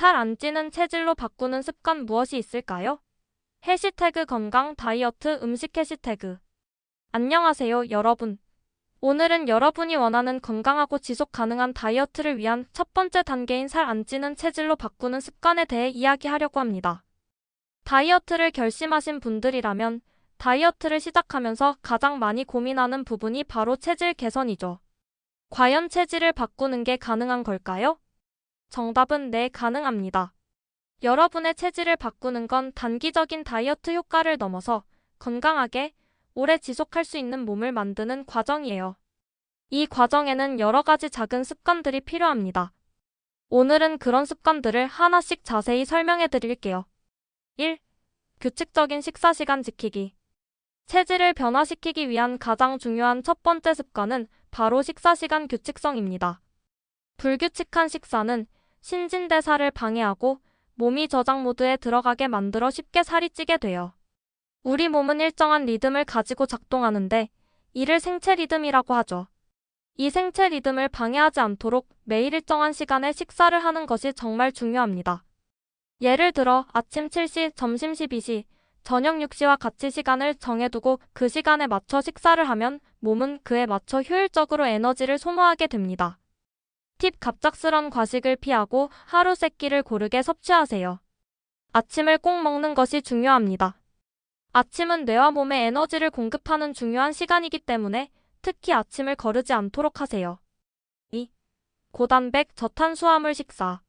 살 안 찌는 체질로 바꾸는 습관 무엇이 있을까요? 해시태그 건강 다이어트 음식 해시태그. 안녕하세요, 여러분. 오늘은 여러분이 원하는 건강하고 지속 가능한 다이어트를 위한 첫 번째 단계인 살 안 찌는 체질로 바꾸는 습관에 대해 이야기하려고 합니다. 다이어트를 결심하신 분들이라면 다이어트를 시작하면서 가장 많이 고민하는 부분이 바로 체질 개선이죠. 과연 체질을 바꾸는 게 가능한 걸까요? 정답은 네, 가능합니다. 여러분의 체질을 바꾸는 건 단기적인 다이어트 효과를 넘어서 건강하게 오래 지속할 수 있는 몸을 만드는 과정이에요. 이 과정에는 여러 가지 작은 습관들이 필요합니다. 오늘은 그런 습관들을 하나씩 자세히 설명해 드릴게요. 1. 규칙적인 식사 시간 지키기. 체질을 변화시키기 위한 가장 중요한 첫 번째 습관은 바로 식사 시간 규칙성입니다. 불규칙한 식사는 신진대사를 방해하고 몸이 저장 모드에 들어가게 만들어 쉽게 살이 찌게 돼요. 우리 몸은 일정한 리듬을 가지고 작동하는데 이를 생체 리듬이라고 하죠. 이 생체 리듬을 방해하지 않도록 매일 일정한 시간에 식사를 하는 것이 정말 중요합니다. 예를 들어 아침 7시, 점심 12시, 저녁 6시와 같이 시간을 정해두고 그 시간에 맞춰 식사를 하면 몸은 그에 맞춰 효율적으로 에너지를 소모하게 됩니다. 팁: 갑작스런 과식을 피하고 하루 세 끼를 고르게 섭취하세요. 아침을 꼭 먹는 것이 중요합니다. 아침은 뇌와 몸에 에너지를 공급하는 중요한 시간이기 때문에 특히 아침을 거르지 않도록 하세요. 2. 고단백, 저탄수화물 식사.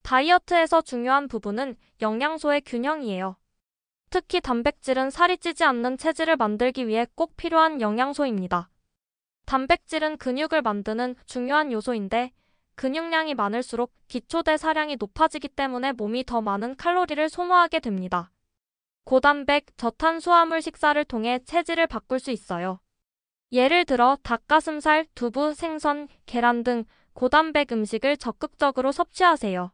다이어트에서 중요한 부분은 영양소의 균형이에요. 특히 단백질은 살이 찌지 않는 체질을 만들기 위해 꼭 필요한 영양소입니다. 단백질은 근육을 만드는 중요한 요소인데 근육량이 많을수록 기초대사량이 높아지기 때문에 몸이 더 많은 칼로리를 소모하게 됩니다. 고단백, 저탄수화물 식사를 통해 체질을 바꿀 수 있어요. 예를 들어 닭가슴살, 두부, 생선, 계란 등 고단백 음식을 적극적으로 섭취하세요.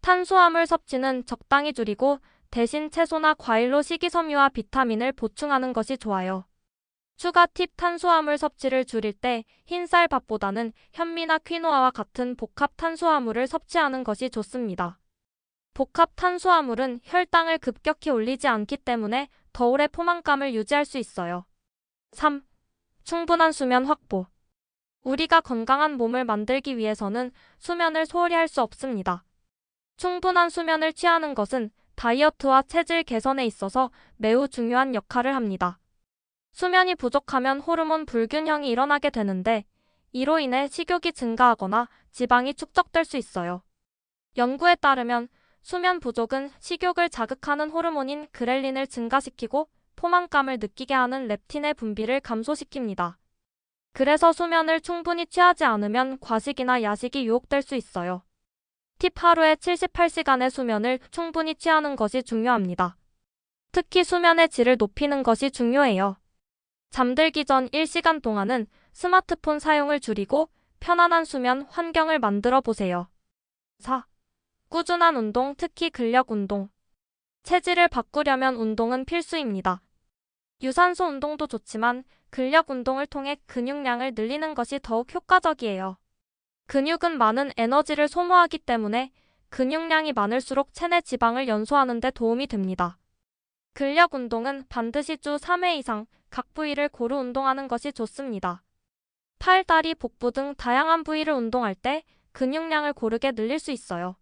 탄수화물 섭취는 적당히 줄이고 대신 채소나 과일로 식이섬유와 비타민을 보충하는 것이 좋아요. 추가 팁: 탄수화물 섭취를 줄일 때 흰쌀밥보다는 현미나 퀴노아와 같은 복합 탄수화물을 섭취하는 것이 좋습니다. 복합 탄수화물은 혈당을 급격히 올리지 않기 때문에 더 오래 포만감을 유지할 수 있어요. 3. 충분한 수면 확보. 우리가 건강한 몸을 만들기 위해서는 수면을 소홀히 할 수 없습니다. 충분한 수면을 취하는 것은 다이어트와 체질 개선에 있어서 매우 중요한 역할을 합니다. 수면이 부족하면 호르몬 불균형이 일어나게 되는데 이로 인해 식욕이 증가하거나 지방이 축적될 수 있어요. 연구에 따르면 수면 부족은 식욕을 자극하는 호르몬인 그렐린을 증가시키고 포만감을 느끼게 하는 렙틴의 분비를 감소시킵니다. 그래서 수면을 충분히 취하지 않으면 과식이나 야식이 유혹될 수 있어요. 팁: 하루에 78시간의 수면을 충분히 취하는 것이 중요합니다. 특히 수면의 질을 높이는 것이 중요해요. 잠들기 전 1시간 동안은 스마트폰 사용을 줄이고 편안한 수면 환경을 만들어 보세요. 4. 꾸준한 운동, 특히 근력 운동. 체질을 바꾸려면 운동은 필수입니다. 유산소 운동도 좋지만 근력 운동을 통해 근육량을 늘리는 것이 더욱 효과적이에요. 근육은 많은 에너지를 소모하기 때문에 근육량이 많을수록 체내 지방을 연소하는 데 도움이 됩니다. 근력 운동은 반드시 주 3회 이상 각 부위를 고루 운동하는 것이 좋습니다. 팔, 다리, 복부 등 다양한 부위를 운동할 때 근육량을 고르게 늘릴 수 있어요.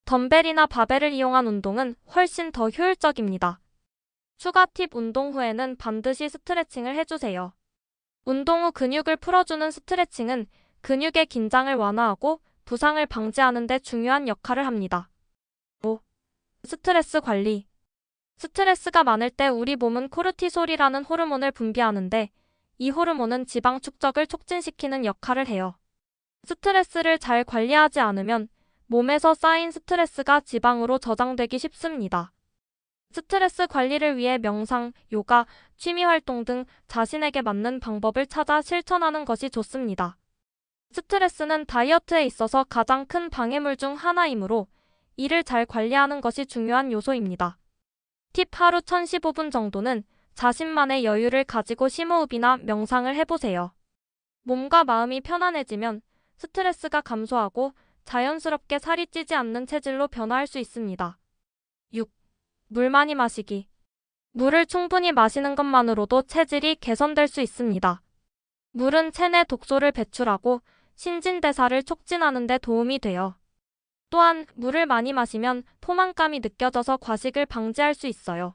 덤벨이나 바벨을 이용한 운동은 훨씬 더 효율적입니다. 추가 팁: 운동 후에는 반드시 스트레칭을 해주세요. 운동 후 근육을 풀어주는 스트레칭은 근육의 긴장을 완화하고 부상을 방지하는 데 중요한 역할을 합니다. 5. 스트레스 관리. 스트레스가 많을 때 우리 몸은 코르티솔이라는 호르몬을 분비하는데 이 호르몬은 지방 축적을 촉진시키는 역할을 해요. 스트레스를 잘 관리하지 않으면 몸에서 쌓인 스트레스가 지방으로 저장되기 쉽습니다. 스트레스 관리를 위해 명상, 요가, 취미 활동 등 자신에게 맞는 방법을 찾아 실천하는 것이 좋습니다. 스트레스는 다이어트에 있어서 가장 큰 방해물 중 하나이므로 이를 잘 관리하는 것이 중요한 요소입니다. 팁: 하루 1015분 정도는 자신만의 여유를 가지고 심호흡이나 명상을 해보세요. 몸과 마음이 편안해지면 스트레스가 감소하고 자연스럽게 살이 찌지 않는 체질로 변화할 수 있습니다. 6. 물 많이 마시기. 물을 충분히 마시는 것만으로도 체질이 개선될 수 있습니다. 물은 체내 독소를 배출하고 신진대사를 촉진하는 데 도움이 돼요. 또한 물을 많이 마시면 포만감이 느껴져서 과식을 방지할 수 있어요.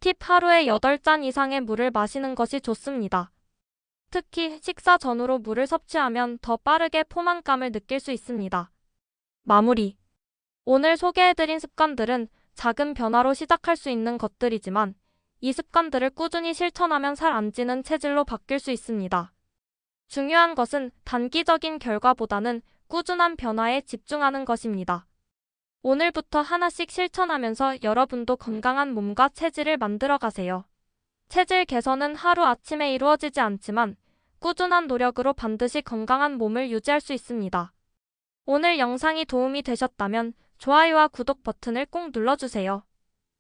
팁: 하루에 8잔 이상의 물을 마시는 것이 좋습니다. 특히 식사 전후로 물을 섭취하면 더 빠르게 포만감을 느낄 수 있습니다. 마무리. 오늘 소개해드린 습관들은 작은 변화로 시작할 수 있는 것들이지만 이 습관들을 꾸준히 실천하면 살 안 찌는 체질로 바뀔 수 있습니다. 중요한 것은 단기적인 결과보다는 꾸준한 변화에 집중하는 것입니다. 오늘부터 하나씩 실천하면서 여러분도 건강한 몸과 체질을 만들어 가세요. 체질 개선은 하루아침에 이루어지지 않지만 꾸준한 노력으로 반드시 건강한 몸을 유지할 수 있습니다. 오늘 영상이 도움이 되셨다면 좋아요와 구독 버튼을 꼭 눌러주세요.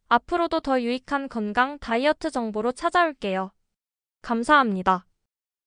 앞으로도 더 유익한 건강 다이어트 정보로 찾아올게요. 감사합니다.